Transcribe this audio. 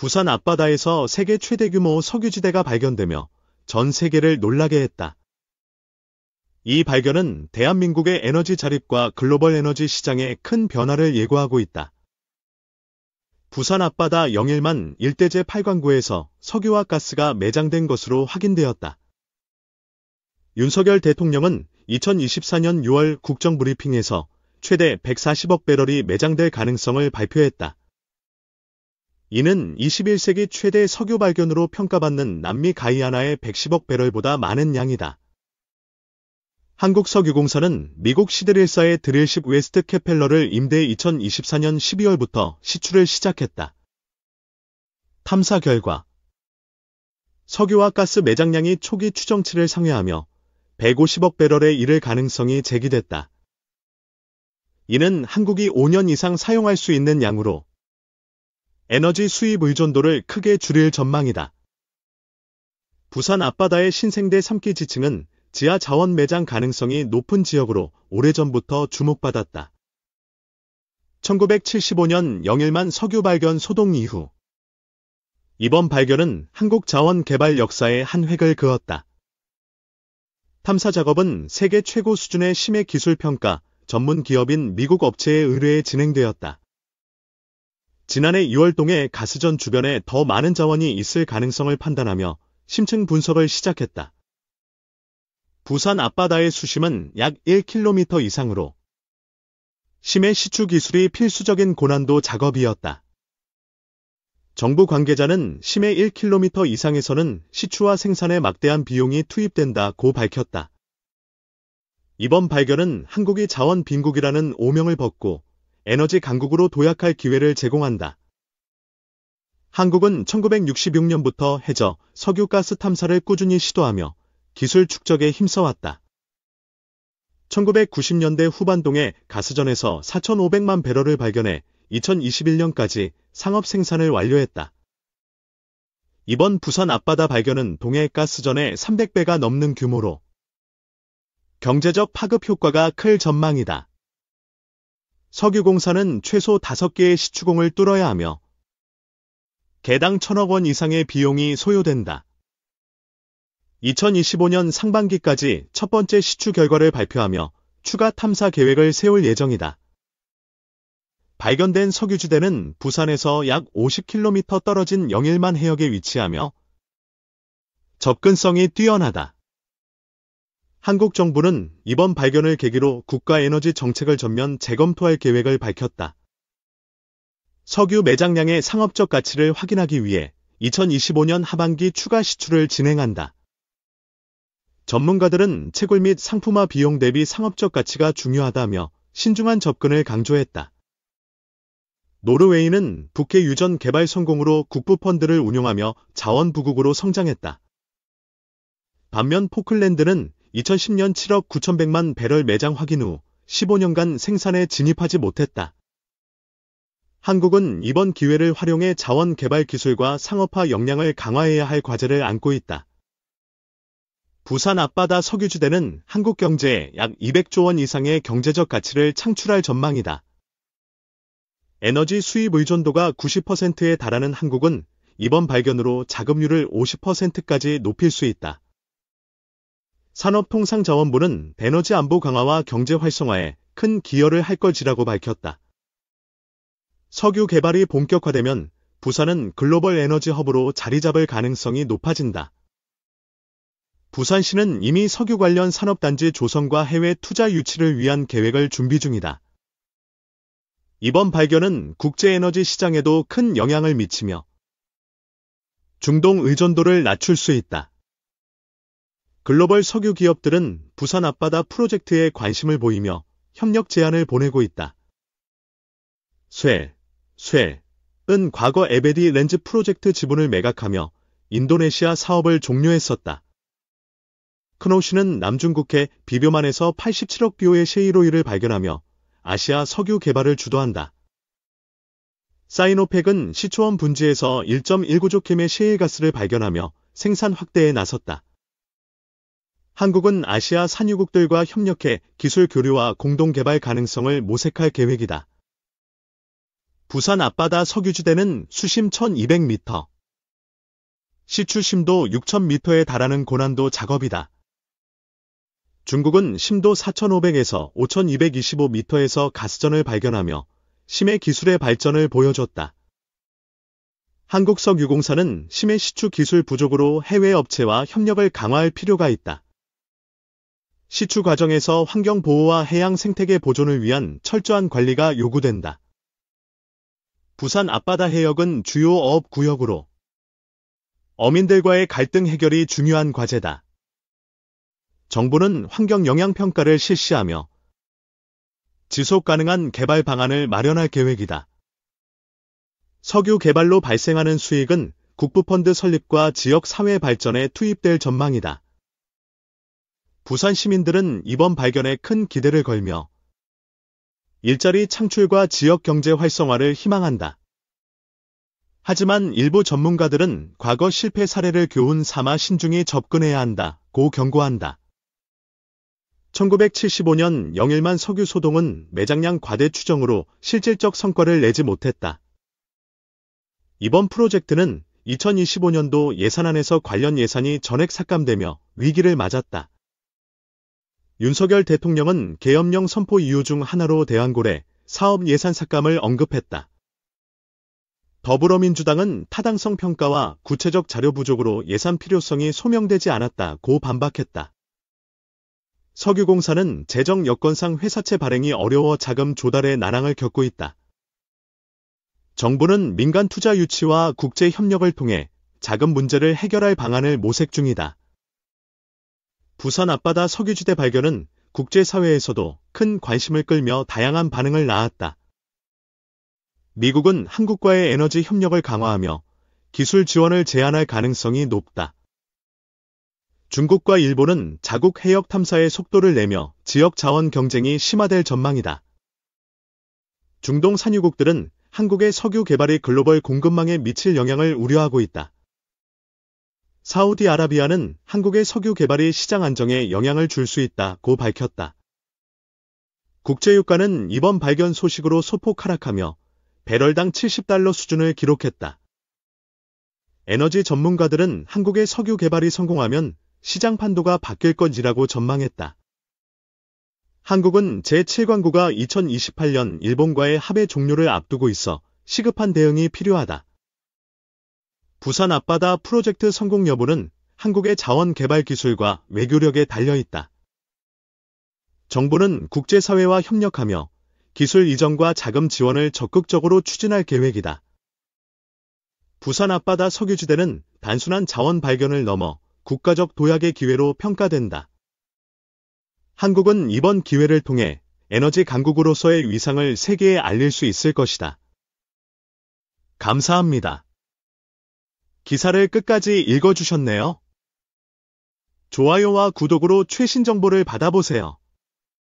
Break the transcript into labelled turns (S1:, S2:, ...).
S1: 부산 앞바다에서 세계 최대 규모 석유지대가 발견되며 전 세계를 놀라게 했다. 이 발견은 대한민국의 에너지 자립과 글로벌 에너지 시장에 큰 변화를 예고하고 있다. 부산 앞바다 영일만 일대제 8관구에서 석유와 가스가 매장된 것으로 확인되었다. 윤석열 대통령은 2024년 6월 국정브리핑에서 최대 140억 배럴이 매장될 가능성을 발표했다. 이는 21세기 최대 석유 발견으로 평가받는 남미 가이아나의 110억 배럴보다 많은 양이다. 한국석유공사는 미국 시드릴사의 드릴십 웨스트 캐펠러를 임대해 2024년 12월부터 시추를 시작했다. 탐사 결과 석유와 가스 매장량이 초기 추정치를 상회하며 150억 배럴에 이를 가능성이 제기됐다. 이는 한국이 5년 이상 사용할 수 있는 양으로 에너지 수입 의존도를 크게 줄일 전망이다. 부산 앞바다의 신생대 3기 지층은 지하 자원 매장 가능성이 높은 지역으로 오래전부터 주목받았다. 1975년 영일만 석유 발견 소동 이후 이번 발견은 한국 자원 개발 역사에 한 획을 그었다. 탐사 작업은 세계 최고 수준의 심해 기술 평가 전문 기업인 미국 업체에 의뢰해 진행되었다. 지난해 2월 동해 가스전 주변에 더 많은 자원이 있을 가능성을 판단하며 심층 분석을 시작했다. 부산 앞바다의 수심은 약 1km 이상으로 심해 시추 기술이 필수적인 고난도 작업이었다. 정부 관계자는 심해 1km 이상에서는 시추와 생산에 막대한 비용이 투입된다고 밝혔다. 이번 발견은 한국이 자원 빈국이라는 오명을 벗고 에너지 강국으로 도약할 기회를 제공한다. 한국은 1966년부터 해저, 석유, 가스 탐사를 꾸준히 시도하며 기술 축적에 힘써왔다. 1990년대 후반동에 가스전에서 4,500만 배럴을 발견해 2021년까지 상업 생산을 완료했다. 이번 부산 앞바다 발견은 동해 가스전의 300배가 넘는 규모로 경제적 파급 효과가 클 전망이다. 석유공사는 최소 5개의 시추공을 뚫어야 하며 개당 1,000억 원 이상의 비용이 소요된다. 2025년 상반기까지 첫 번째 시추 결과를 발표하며 추가 탐사 계획을 세울 예정이다. 발견된 석유지대는 부산에서 약 50km 떨어진 영일만 해역에 위치하며 접근성이 뛰어나다. 한국 정부는 이번 발견을 계기로 국가 에너지 정책을 전면 재검토할 계획을 밝혔다. 석유 매장량의 상업적 가치를 확인하기 위해 2025년 하반기 추가 시추를 진행한다. 전문가들은 채굴 및 상품화 비용 대비 상업적 가치가 중요하다며 신중한 접근을 강조했다. 노르웨이는 북해 유전 개발 성공으로 국부펀드를 운용하며 자원부국으로 성장했다. 반면 포클랜드는 2010년 7억 9,100만 배럴 매장 확인 후 15년간 생산에 진입하지 못했다. 한국은 이번 기회를 활용해 자원 개발 기술과 상업화 역량을 강화해야 할 과제를 안고 있다. 부산 앞바다 석유지대는 한국 경제에 약 200조 원 이상의 경제적 가치를 창출할 전망이다. 에너지 수입 의존도가 90%에 달하는 한국은 이번 발견으로 자금률을 50%까지 높일 수 있다. 산업통상자원부는 에너지 안보 강화와 경제 활성화에 큰 기여를 할 것이라고 밝혔다. 석유 개발이 본격화되면 부산은 글로벌 에너지 허브로 자리 잡을 가능성이 높아진다. 부산시는 이미 석유 관련 산업단지 조성과 해외 투자 유치를 위한 계획을 준비 중이다. 이번 발견은 국제에너지 시장에도 큰 영향을 미치며 중동 의존도를 낮출 수 있다. 글로벌 석유 기업들은 부산 앞바다 프로젝트에 관심을 보이며 협력 제안을 보내고 있다. 쇠은 과거 에베디 렌즈 프로젝트 지분을 매각하며 인도네시아 사업을 종료했었다. 크노시는 남중국해 비료만에서 87억 BO의 셰일오일을 발견하며 아시아 석유 개발을 주도한다. 사이노펙은 시초원 분지에서 1.19조 켐의 셰일가스를 발견하며 생산 확대에 나섰다. 한국은 아시아 산유국들과 협력해 기술 교류와 공동 개발 가능성을 모색할 계획이다. 부산 앞바다 석유지대는 수심 1200m, 시추 심도 6000m에 달하는 고난도 작업이다. 중국은 심도 4500에서 5225m에서 가스전을 발견하며 심해 기술의 발전을 보여줬다. 한국석유공사는 심해 시추 기술 부족으로 해외 업체와 협력을 강화할 필요가 있다. 시추 과정에서 환경보호와 해양 생태계 보존을 위한 철저한 관리가 요구된다. 부산 앞바다 해역은 주요 어업구역으로 어민들과의 갈등 해결이 중요한 과제다. 정부는 환경영향평가를 실시하며 지속가능한 개발 방안을 마련할 계획이다. 석유 개발로 발생하는 수익은 국부펀드 설립과 지역 사회 발전에 투입될 전망이다. 부산 시민들은 이번 발견에 큰 기대를 걸며 일자리 창출과 지역 경제 활성화를 희망한다. 하지만 일부 전문가들은 과거 실패 사례를 교훈 삼아 신중히 접근해야 한다고 경고한다. 1975년 영일만 석유 소동은 매장량 과대 추정으로 실질적 성과를 내지 못했다. 이번 프로젝트는 2025년도 예산안에서 관련 예산이 전액 삭감되며 위기를 맞았다. 윤석열 대통령은 계엄령 선포 이유 중 하나로 대왕고래 사업 예산 삭감을 언급했다. 더불어민주당은 타당성 평가와 구체적 자료 부족으로 예산 필요성이 소명되지 않았다고 반박했다. 석유공사는 재정 여건상 회사채 발행이 어려워 자금 조달에 난항을 겪고 있다. 정부는 민간 투자 유치와 국제 협력을 통해 자금 문제를 해결할 방안을 모색 중이다. 부산 앞바다 석유지대 발견은 국제사회에서도 큰 관심을 끌며 다양한 반응을 낳았다. 미국은 한국과의 에너지 협력을 강화하며 기술 지원을 제안할 가능성이 높다. 중국과 일본은 자국 해역 탐사에 속도를 내며 지역 자원 경쟁이 심화될 전망이다. 중동 산유국들은 한국의 석유 개발이 글로벌 공급망에 미칠 영향을 우려하고 있다. 사우디아라비아는 한국의 석유 개발이 시장 안정에 영향을 줄 수 있다고 밝혔다. 국제유가는 이번 발견 소식으로 소폭 하락하며 배럴당 70달러 수준을 기록했다. 에너지 전문가들은 한국의 석유 개발이 성공하면 시장 판도가 바뀔 것이라고 전망했다. 한국은 제7광구가 2028년 일본과의 합의 종료를 앞두고 있어 시급한 대응이 필요하다. 부산 앞바다 프로젝트 성공 여부는 한국의 자원 개발 기술과 외교력에 달려있다. 정부는 국제사회와 협력하며 기술 이전과 자금 지원을 적극적으로 추진할 계획이다. 부산 앞바다 석유지대는 단순한 자원 발견을 넘어 국가적 도약의 기회로 평가된다. 한국은 이번 기회를 통해 에너지 강국으로서의 위상을 세계에 알릴 수 있을 것이다. 감사합니다. 기사를 끝까지 읽어주셨네요. 좋아요와 구독으로 최신 정보를 받아보세요.